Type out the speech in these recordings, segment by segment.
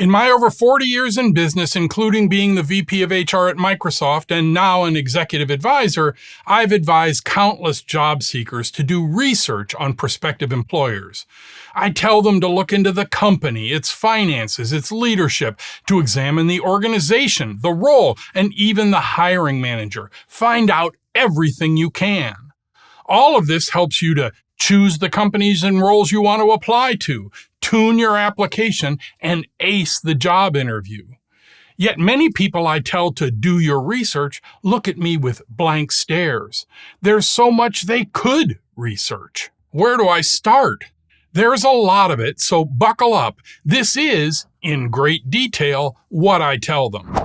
In my over 40 years in business, including being the VP of HR at Microsoft and now an executive advisor, I've advised countless job seekers to do research on prospective employers. I tell them to look into the company, its finances, its leadership, to examine the organization, the role, and even the hiring manager. Find out everything you can. All of this helps you to choose the companies and roles you want to apply to, tune your application, and ace the job interview. Yet many people I tell to do your research look at me with blank stares. There's so much they could research. Where do I start? There's a lot of it, so buckle up. This is, in great detail, what I tell them.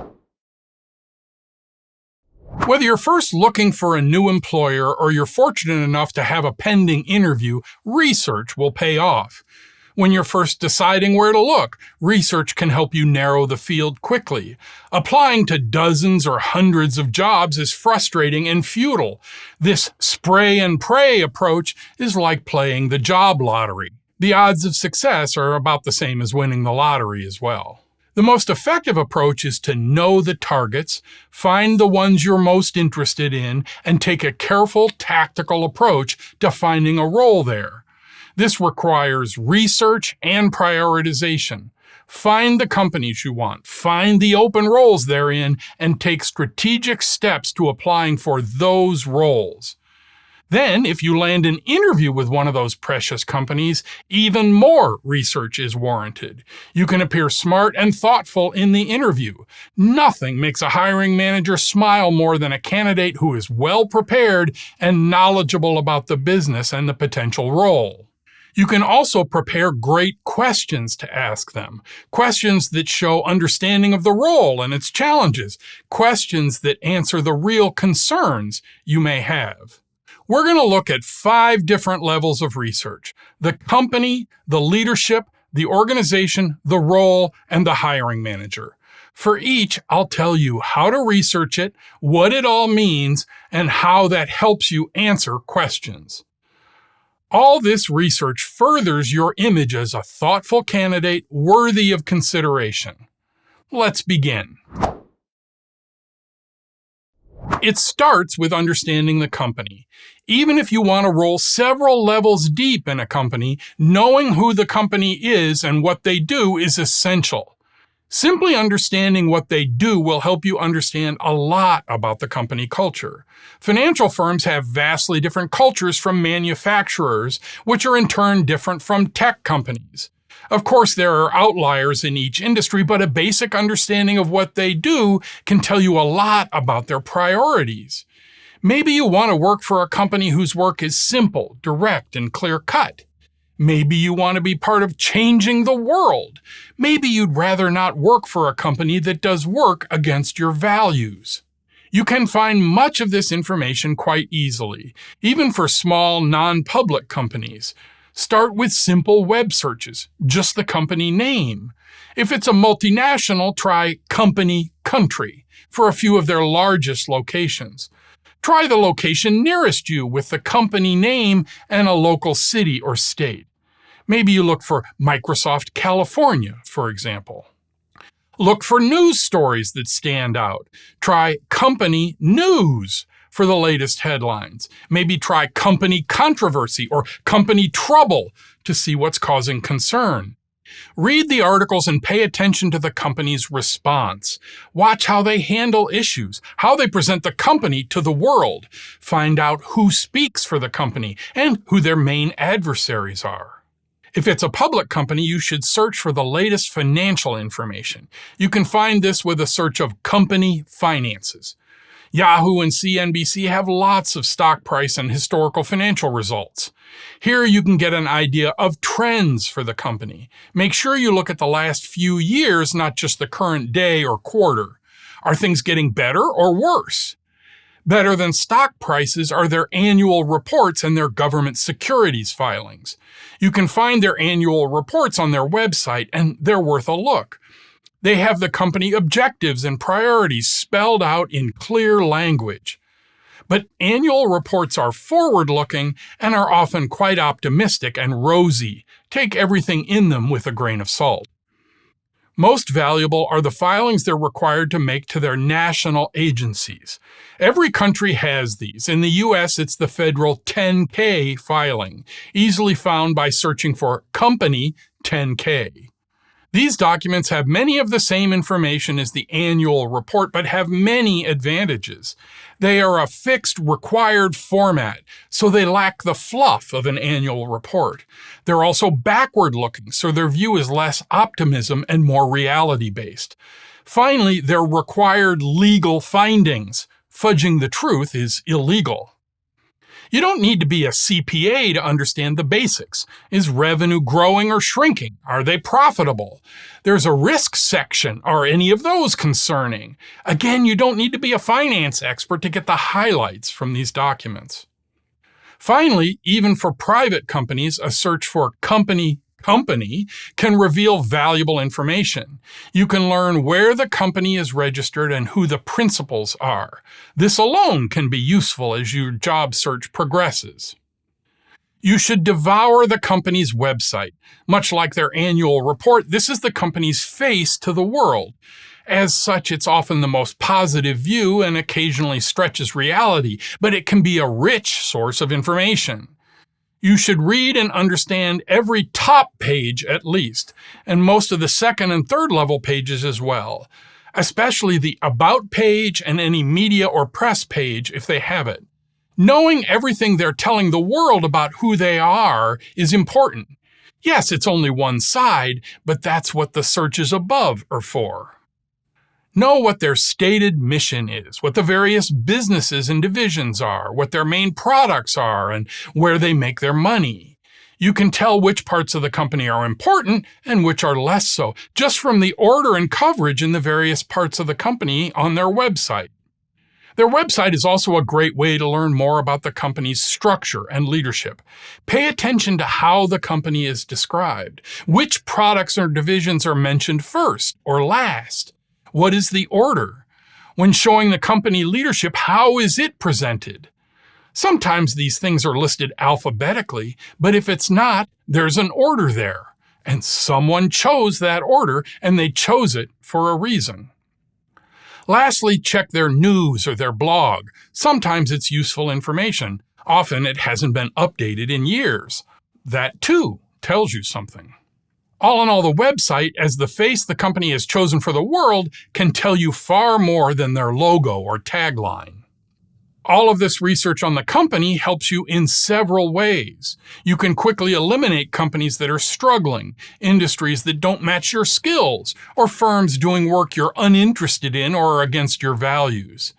Whether you're first looking for a new employer or you're fortunate enough to have a pending interview, research will pay off. When you're first deciding where to look, research can help you narrow the field quickly. Applying to dozens or hundreds of jobs is frustrating and futile. This spray and pray approach is like playing the job lottery. The odds of success are about the same as winning the lottery as well. The most effective approach is to know the targets, find the ones you're most interested in, and take a careful, tactical approach to finding a role there. This requires research and prioritization. Find the companies you want, find the open roles they're in, and take strategic steps to applying for those roles. Then, if you land an interview with one of those precious companies, even more research is warranted. You can appear smart and thoughtful in the interview. Nothing makes a hiring manager smile more than a candidate who is well prepared and knowledgeable about the business and the potential role. You can also prepare great questions to ask them. Questions that show understanding of the role and its challenges. Questions that answer the real concerns you may have. We're going to look at 5 different levels of research: the company, the leadership, the organization, the role, and the hiring manager. For each, I'll tell you how to research it, what it all means, and how that helps you answer questions. All this research furthers your image as a thoughtful candidate worthy of consideration. Let's begin. It starts with understanding the company. Even if you want to roll several levels deep in a company, knowing who the company is and what they do is essential. Simply understanding what they do will help you understand a lot about the company culture. Financial firms have vastly different cultures from manufacturers, which are in turn different from tech companies. Of course, there are outliers in each industry, but a basic understanding of what they do can tell you a lot about their priorities. Maybe you want to work for a company whose work is simple, direct, and clear-cut. Maybe you want to be part of changing the world. Maybe you'd rather not work for a company that does work against your values. You can find much of this information quite easily, even for small, non-public companies. Start with simple web searches, just the company name. If it's a multinational, try company country for a few of their largest locations. Try the location nearest you with the company name and a local city or state. Maybe you look for Microsoft California, for example. Look for news stories that stand out. Try company news for the latest headlines. Maybe try company controversy or company trouble to see what's causing concern. Read the articles and pay attention to the company's response. Watch how they handle issues, how they present the company to the world. Find out who speaks for the company and who their main adversaries are. If it's a public company, you should search for the latest financial information. You can find this with a search of company finances. Yahoo and CNBC have lots of stock price and historical financial results. Here you can get an idea of trends for the company. Make sure you look at the last few years, not just the current day or quarter. Are things getting better or worse? Better than stock prices are their annual reports and their government securities filings. You can find their annual reports on their website, and they're worth a look. They have the company objectives and priorities spelled out in clear language. But annual reports are forward-looking and are often quite optimistic and rosy. Take everything in them with a grain of salt. Most valuable are the filings they're required to make to their national agencies. Every country has these. In the US, it's the federal 10K filing, easily found by searching for Company 10K. These documents have many of the same information as the annual report, but have many advantages. They are a fixed, required format, so they lack the fluff of an annual report. They're also backward-looking, so their view is less optimism and more reality-based. Finally, they're required legal findings. Fudging the truth is illegal. You don't need to be a CPA to understand the basics. Is revenue growing or shrinking? Are they profitable? There's a risk section. Are any of those concerning? Again, you don't need to be a finance expert to get the highlights from these documents. Finally, even for private companies, a search for company can reveal valuable information. You can learn where the company is registered and who the principals are. This alone can be useful as your job search progresses. You should devour the company's website. Much like their annual report, this is the company's face to the world. As such, it's often the most positive view and occasionally stretches reality, but it can be a rich source of information. You should read and understand every top page at least, and most of the second and third level pages as well, especially the About page and any media or press page if they have it. Knowing everything they're telling the world about who they are is important. Yes, it's only one side, but that's what the searches above are for. Know what their stated mission is, what the various businesses and divisions are, what their main products are, and where they make their money. You can tell which parts of the company are important and which are less so, just from the order and coverage in the various parts of the company on their website. Their website is also a great way to learn more about the company's structure and leadership. Pay attention to how the company is described. Which products or divisions are mentioned first or last? What is the order? When showing the company leadership, how is it presented? Sometimes these things are listed alphabetically, but if it's not, there's an order there. And someone chose that order, and they chose it for a reason. Lastly, check their news or their blog. Sometimes it's useful information. Often it hasn't been updated in years. That, too, tells you something. All in all, the website, as the face the company has chosen for the world, can tell you far more than their logo or tagline. All of this research on the company helps you in several ways. You can quickly eliminate companies that are struggling, industries that don't match your skills, or firms doing work you're uninterested in or against your values.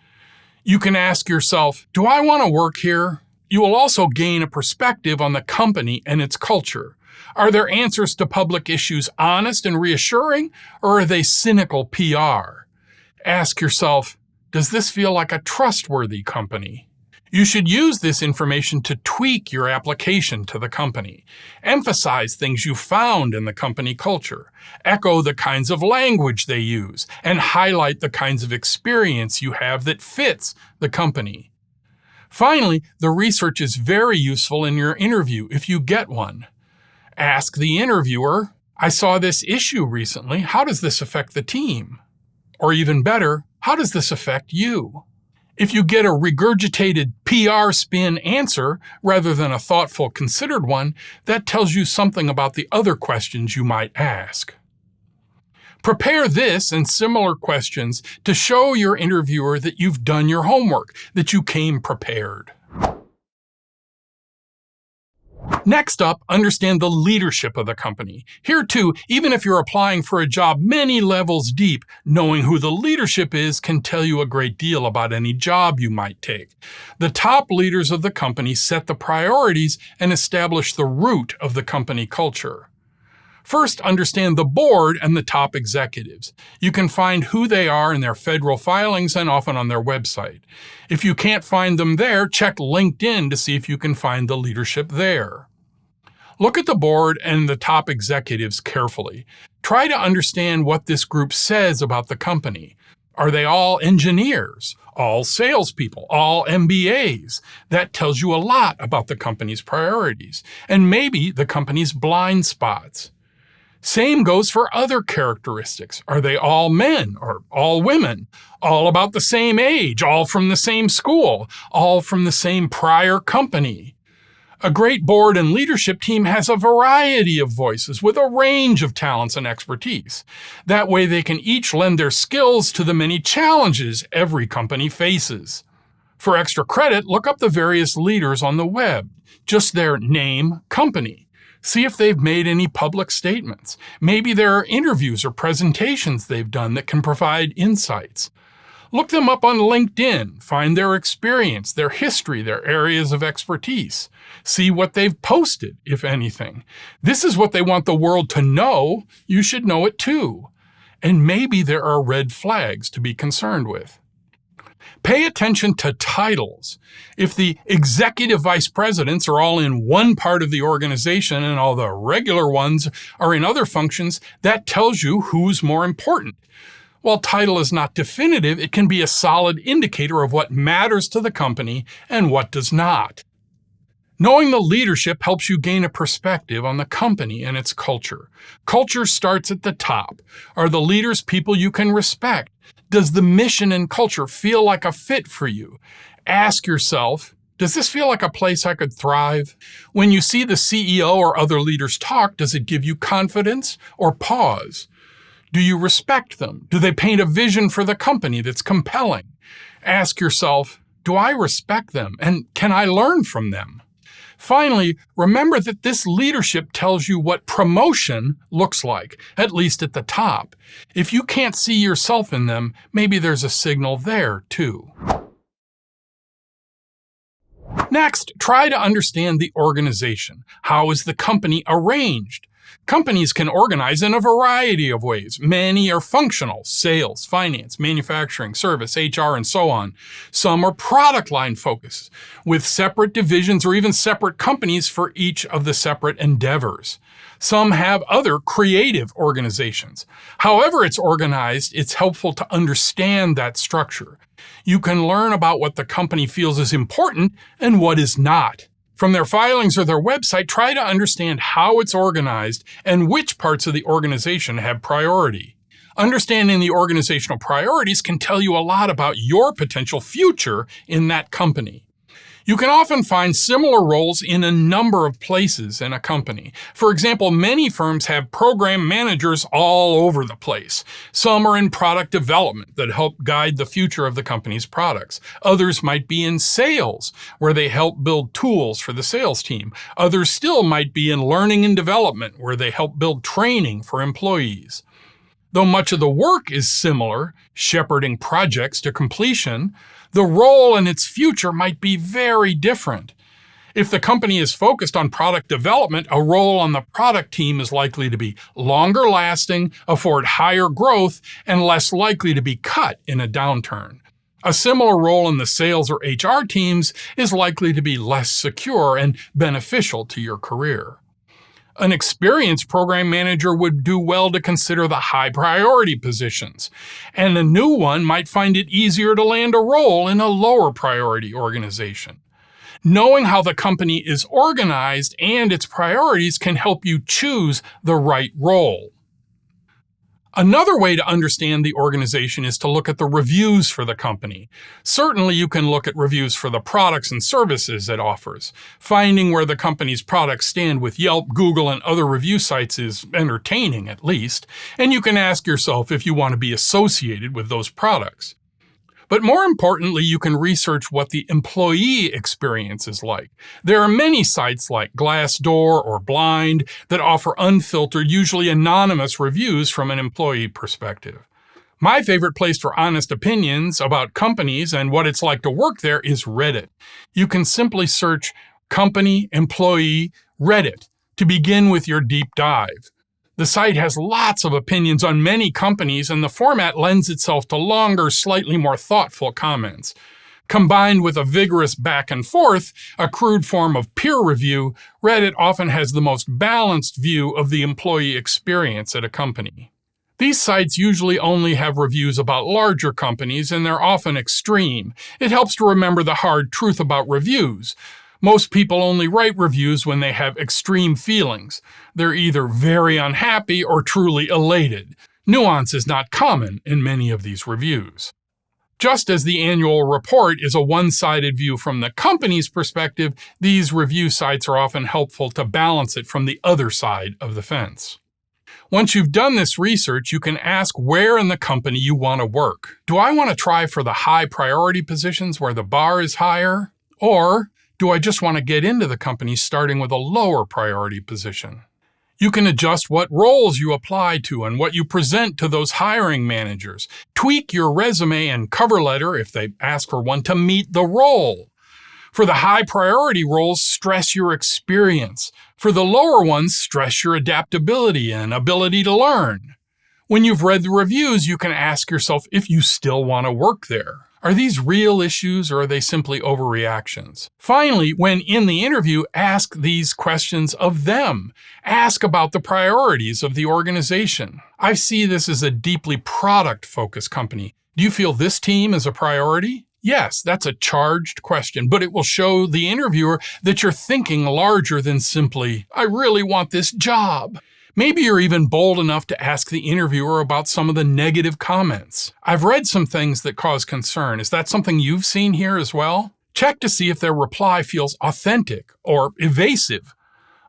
You can ask yourself, do I want to work here? You will also gain a perspective on the company and its culture. Are their answers to public issues honest and reassuring, or are they cynical PR? Ask yourself, does this feel like a trustworthy company? You should use this information to tweak your application to the company. Emphasize things you found in the company culture. Echo the kinds of language they use, and highlight the kinds of experience you have that fits the company. Finally, the research is very useful in your interview if you get one. Ask the interviewer, I saw this issue recently. How does this affect the team? Or even better, how does this affect you? If you get a regurgitated PR spin answer rather than a thoughtful, considered one, that tells you something about the other questions you might ask. Prepare this and similar questions to show your interviewer that you've done your homework, that you came prepared. Next up, understand the leadership of the company. Here too, even if you're applying for a job many levels deep, knowing who the leadership is can tell you a great deal about any job you might take. The top leaders of the company set the priorities and establish the root of the company culture. First, understand the board and the top executives. You can find who they are in their federal filings and often on their website. If you can't find them there, check LinkedIn to see if you can find the leadership there. Look at the board and the top executives carefully. Try to understand what this group says about the company. Are they all engineers, all salespeople, all MBAs? That tells you a lot about the company's priorities and maybe the company's blind spots. Same goes for other characteristics. Are they all men or all women? All about the same age, all from the same school, all from the same prior company? A great board and leadership team has a variety of voices with a range of talents and expertise. That way they can each lend their skills to the many challenges every company faces. For extra credit, look up the various leaders on the web. Just their name, company. See if they've made any public statements. Maybe there are interviews or presentations they've done that can provide insights. Look them up on LinkedIn, find their experience, their history, their areas of expertise. See what they've posted, if anything. This is what they want the world to know. You should know it too. And maybe there are red flags to be concerned with. Pay attention to titles. If the executive vice presidents are all in one part of the organization and all the regular ones are in other functions, that tells you who's more important. While title is not definitive, it can be a solid indicator of what matters to the company and what does not. Knowing the leadership helps you gain a perspective on the company and its culture. Culture starts at the top. Are the leaders people you can respect? Does the mission and culture feel like a fit for you? Ask yourself, does this feel like a place I could thrive? When you see the CEO or other leaders talk, does it give you confidence or pause? Do you respect them? Do they paint a vision for the company that's compelling? Ask yourself, do I respect them and can I learn from them? Finally, remember that this leadership tells you what promotion looks like, at least at the top. If you can't see yourself in them, maybe there's a signal there too. Next, try to understand the organization. How is the company arranged? Companies can organize in a variety of ways. Many are functional: sales, finance, manufacturing, service, HR, and so on. Some are product line focused, with separate divisions or even separate companies for each of the separate endeavors. Some have other creative organizations. However it's organized, it's helpful to understand that structure. You can learn about what the company feels is important and what is not. From their filings or their website, try to understand how it's organized and which parts of the organization have priority. Understanding the organizational priorities can tell you a lot about your potential future in that company. You can often find similar roles in a number of places in a company. For example, many firms have program managers all over the place. Some are in product development that help guide the future of the company's products. Others might be in sales, where they help build tools for the sales team. Others still might be in learning and development, where they help build training for employees. Though much of the work is similar, shepherding projects to completion, the role and its future might be very different. If the company is focused on product development, a role on the product team is likely to be longer lasting, afford higher growth, and less likely to be cut in a downturn. A similar role in the sales or HR teams is likely to be less secure and beneficial to your career. An experienced program manager would do well to consider the high priority positions, and a new one might find it easier to land a role in a lower priority organization. Knowing how the company is organized and its priorities can help you choose the right role. Another way to understand the organization is to look at the reviews for the company. Certainly, you can look at reviews for the products and services it offers. Finding where the company's products stand with Yelp, Google, and other review sites is entertaining, at least, and you can ask yourself if you want to be associated with those products. But more importantly, you can research what the employee experience is like. There are many sites like Glassdoor or Blind that offer unfiltered, usually anonymous reviews from an employee perspective. My favorite place for honest opinions about companies and what it's like to work there is Reddit. You can simply search company, employee, Reddit to begin with your deep dive. The site has lots of opinions on many companies, and the format lends itself to longer, slightly more thoughtful comments. Combined with a vigorous back and forth, a crude form of peer review, Reddit often has the most balanced view of the employee experience at a company. These sites usually only have reviews about larger companies, and they're often extreme. It helps to remember the hard truth about reviews. Most people only write reviews when they have extreme feelings. They're either very unhappy or truly elated. Nuance is not common in many of these reviews. Just as the annual report is a one-sided view from the company's perspective, these review sites are often helpful to balance it from the other side of the fence. Once you've done this research, you can ask where in the company you want to work. Do I want to try for the high priority positions where the bar is higher? Or do I just want to get into the company starting with a lower priority position? You can adjust what roles you apply to and what you present to those hiring managers. Tweak your resume and cover letter if they ask for one to meet the role. For the high priority roles, stress your experience. For the lower ones, stress your adaptability and ability to learn. When you've read the reviews, you can ask yourself if you still want to work there. Are these real issues or are they simply overreactions? Finally, when in the interview, ask these questions of them. Ask about the priorities of the organization. I see this as a deeply product-focused company. Do you feel this team is a priority? Yes, that's a charged question, but it will show the interviewer that you're thinking larger than simply, I really want this job. Maybe you're even bold enough to ask the interviewer about some of the negative comments. I've read some things that cause concern. Is that something you've seen here as well? Check to see if their reply feels authentic or evasive.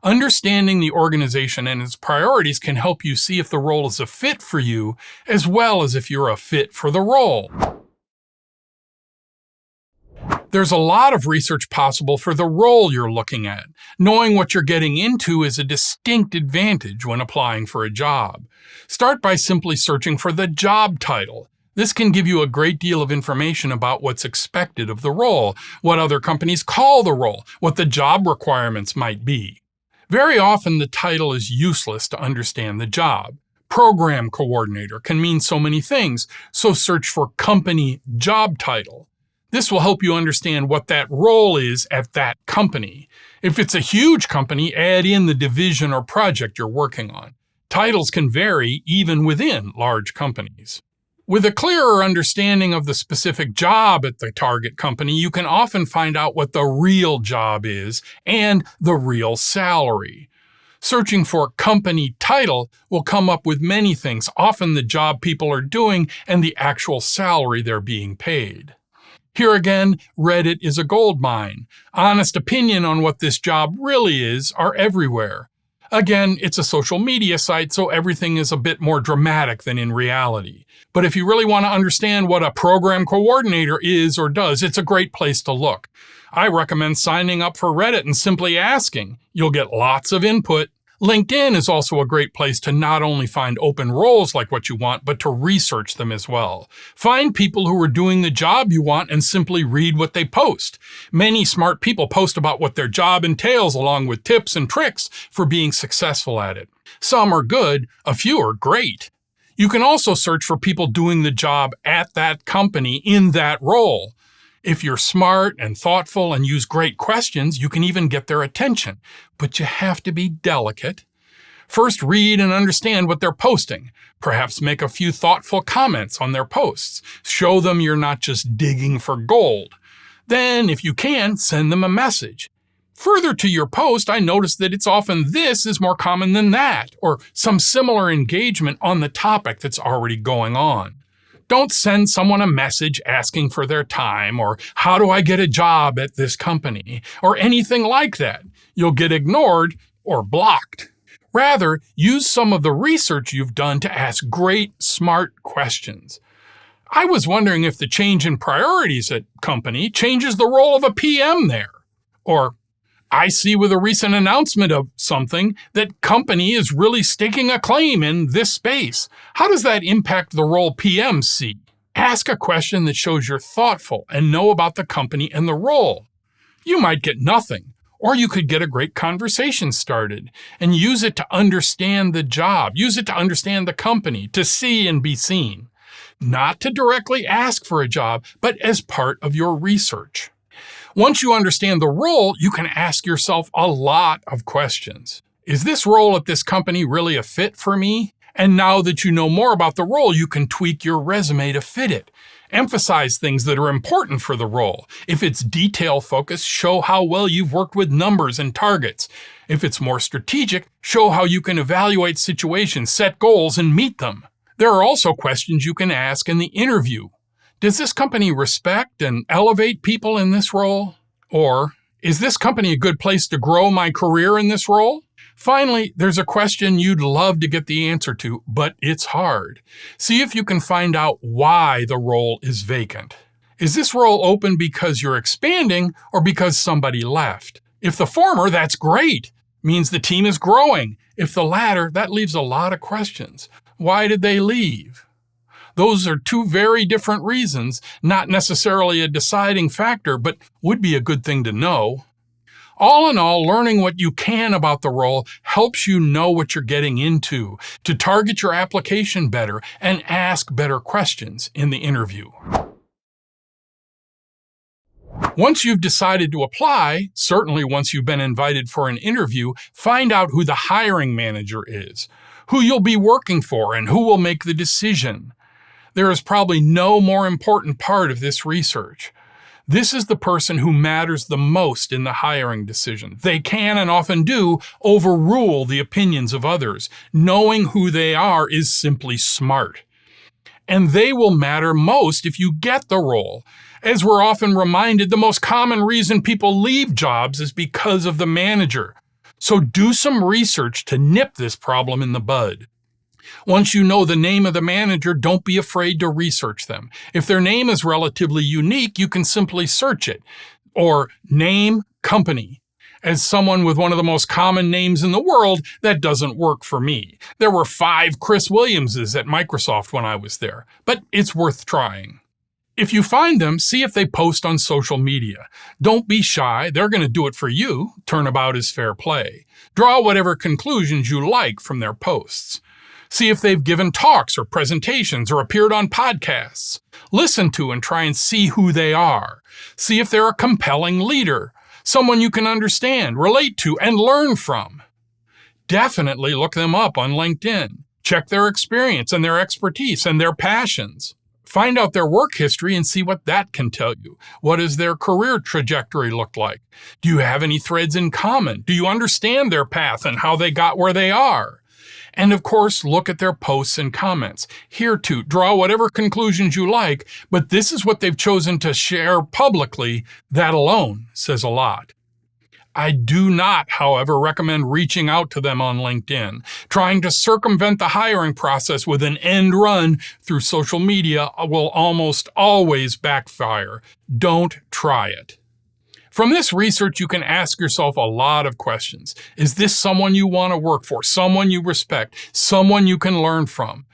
Understanding the organization and its priorities can help you see if the role is a fit for you, as well as if you're a fit for the role. There's a lot of research possible for the role you're looking at. Knowing what you're getting into is a distinct advantage when applying for a job. Start by simply searching for the job title. This can give you a great deal of information about what's expected of the role, what other companies call the role, what the job requirements might be. Very often the title is useless to understand the job. Program coordinator can mean so many things, so search for company job title. This will help you understand what that role is at that company. If it's a huge company, add in the division or project you're working on. Titles can vary even within large companies. With a clearer understanding of the specific job at the target company, you can often find out what the real job is and the real salary. Searching for company title will come up with many things, often the job people are doing and the actual salary they're being paid. Here again, Reddit is a goldmine. Honest opinion on what this job really is are everywhere. Again, it's a social media site, so everything is a bit more dramatic than in reality. But if you really want to understand what a program coordinator is or does, it's a great place to look. I recommend signing up for Reddit and simply asking. You'll get lots of input. LinkedIn is also a great place to not only find open roles like what you want, but to research them as well. Find people who are doing the job you want and simply read what they post. Many smart people post about what their job entails along with tips and tricks for being successful at it. Some are good, a few are great. You can also search for people doing the job at that company in that role. If you're smart and thoughtful and use great questions, you can even get their attention. But you have to be delicate. First, read and understand what they're posting. Perhaps make a few thoughtful comments on their posts. Show them you're not just digging for gold. Then, if you can, send them a message. Further to your post, I noticed that it's often this is more common than that, or some similar engagement on the topic that's already going on. Don't send someone a message asking for their time or how do I get a job at this company or anything like that. You'll get ignored or blocked. Rather, use some of the research you've done to ask great, smart questions. I was wondering if the change in priorities at company changes the role of a PM there. Or, I see with a recent announcement of something that company is really staking a claim in this space. How does that impact the role PMs see? Ask a question that shows you're thoughtful and know about the company and the role. You might get nothing, or you could get a great conversation started and use it to understand the job, use it to understand the company, to see and be seen. Not to directly ask for a job, but as part of your research. Once you understand the role, you can ask yourself a lot of questions. Is this role at this company really a fit for me? And now that you know more about the role, you can tweak your resume to fit it. Emphasize things that are important for the role. If it's detail-focused, show how well you've worked with numbers and targets. If it's more strategic, show how you can evaluate situations, set goals, and meet them. There are also questions you can ask in the interview. Does this company respect and elevate people in this role? Or, is this company a good place to grow my career in this role? Finally, there's a question you'd love to get the answer to, but it's hard. See if you can find out why the role is vacant. Is this role open because you're expanding or because somebody left? If the former, that's great. Means the team is growing. If the latter, that leaves a lot of questions. Why did they leave? Those are two very different reasons, not necessarily a deciding factor, but would be a good thing to know. All in all, learning what you can about the role helps you know what you're getting into, to target your application better and ask better questions in the interview. Once you've decided to apply, certainly once you've been invited for an interview, find out who the hiring manager is, who you'll be working for, and who will make the decision. There is probably no more important part of this research. This is the person who matters the most in the hiring decision. They can and often do overrule the opinions of others. Knowing who they are is simply smart. And they will matter most if you get the role. As we're often reminded, the most common reason people leave jobs is because of the manager. So do some research to nip this problem in the bud. Once you know the name of the manager, don't be afraid to research them. If their name is relatively unique, you can simply search it. Or name, company. As someone with one of the most common names in the world, that doesn't work for me. There were 5 Chris Williamses at Microsoft when I was there, but it's worth trying. If you find them, see if they post on social media. Don't be shy, they're going to do it for you. Turnabout is fair play. Draw whatever conclusions you like from their posts. See if they've given talks or presentations or appeared on podcasts. Listen to and try and see who they are. See if they're a compelling leader, someone you can understand, relate to, and learn from. Definitely look them up on LinkedIn. Check their experience and their expertise and their passions. Find out their work history and see what that can tell you. What does their career trajectory look like? Do you have any threads in common? Do you understand their path and how they got where they are? And of course, look at their posts and comments. Here too, draw whatever conclusions you like, but this is what they've chosen to share publicly. That alone says a lot. I do not, however, recommend reaching out to them on LinkedIn. Trying to circumvent the hiring process with an end run through social media will almost always backfire. Don't try it. From this research, you can ask yourself a lot of questions. Is this someone you want to work for, someone you respect, someone you can learn from?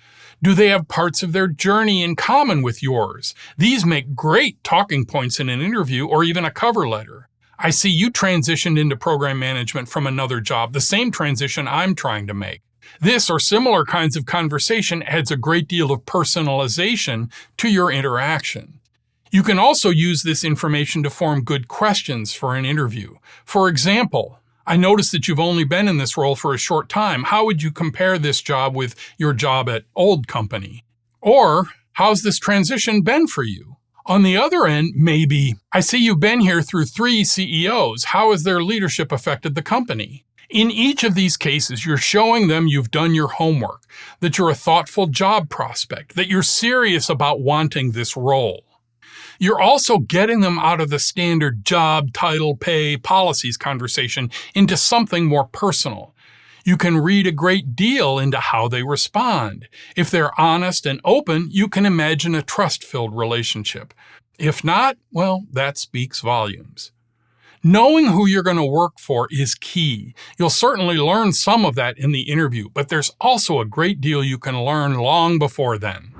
Do they have parts of their journey in common with yours? These make great talking points in an interview or even a cover letter. I see you transitioned into program management from another job, the same transition I'm trying to make. This or similar kinds of conversation adds a great deal of personalization to your interaction. You can also use this information to form good questions for an interview. For example, I noticed that you've only been in this role for a short time. How would you compare this job with your job at old company? Or, how's this transition been for you? On the other end, maybe, I see you've been here through 3 CEOs. How has their leadership affected the company? In each of these cases, you're showing them you've done your homework, that you're a thoughtful job prospect, that you're serious about wanting this role. You're also getting them out of the standard job, title, pay, policies conversation into something more personal. You can read a great deal into how they respond. If they're honest and open, you can imagine a trust-filled relationship. If not, well, that speaks volumes. Knowing who you're going to work for is key. You'll certainly learn some of that in the interview, but there's also a great deal you can learn long before then.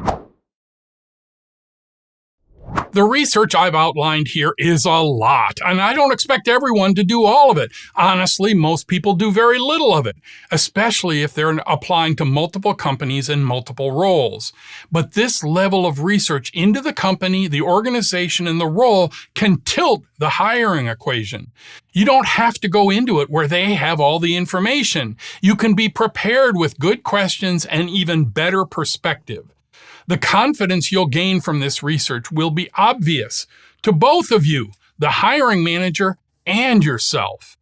The research I've outlined here is a lot, and I don't expect everyone to do all of it. Honestly, most people do very little of it, especially if they're applying to multiple companies and multiple roles. But this level of research into the company, the organization, and the role can tilt the hiring equation. You don't have to go into it where they have all the information. You can be prepared with good questions and even better perspective. The confidence you'll gain from this research will be obvious to both of you, the hiring manager and yourself.